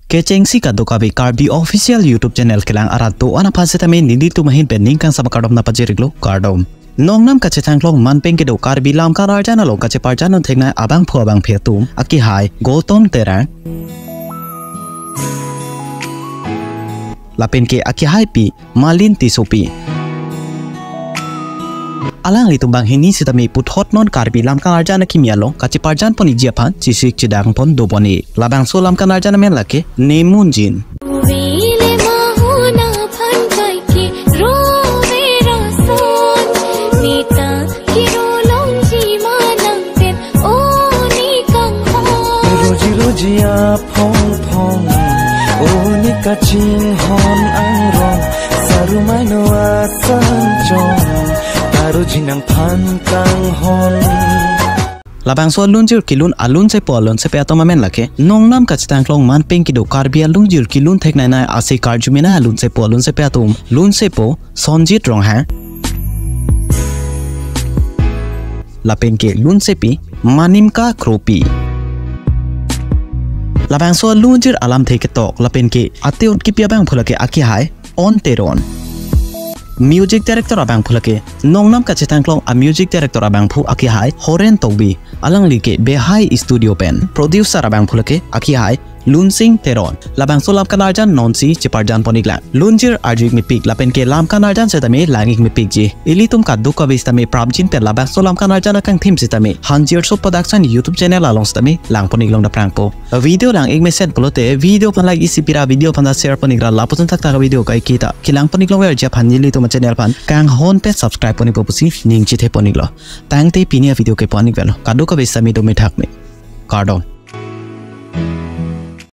Kecengsi kadokabi Karbi official YouTube channel kelang aratu ana pasitame nindi tumahin pending kang sama kardom na pajiriglo kardom. Nongnam kacetangklong manpeng kedo Karbi lam kararjana lo kaceparjana thegna abang phu abang phetum aki hai Gautam Tera lapen ke aki hai pi Malin Tisopi alang litumbang hini sitami puthot non Karbi lam kararjana kimialo kaceparjan poni jiapan cisik cidang pon doboni labang so lam kararjana men lake Nemunjin phong phong oni kaching hon angrong sarumai noa sanjong taru jinang pan kang hon labang so lunjir kilun alun se polon se pe atoma men lake nongnam kachitangklong manpeng kido Karbi alungjir kilun theknai na ase karjumina alun se polon se pe atum lun se po Sonjit rong ha lapen ke lun se pi Manimka Kropi labang so lunjir alam theke tok lapen ke ateut ki piabang phulake aki hai On Teron music director abang phulake nongnam kachetangklong a music director abang phu aki hai Horen Tobi alang like Behai Studio Pen producer abang phulake aki hai Lunsing Teron labang so lam kanarjan nonsi chiparjan ponigla lunjir arjik mi pik lapen ke lam kanarjan setame langik mi pik ji ilitum kaddu ka bestame prabjin pe labang so lam kanarjan akang thim setame Hanjir so production YouTube channel along setame lang poniglong da prangpo video lang ik message polote video pan like isipira video pan da share ponigra laputun takta ka video kai kita kilang poniglong wer ja phanili to channel pan kang hon pe subscribe poni popusi ning chi the poniglo tang te pinia video ke ponig velo kaddu ka bestame do me thakme kardom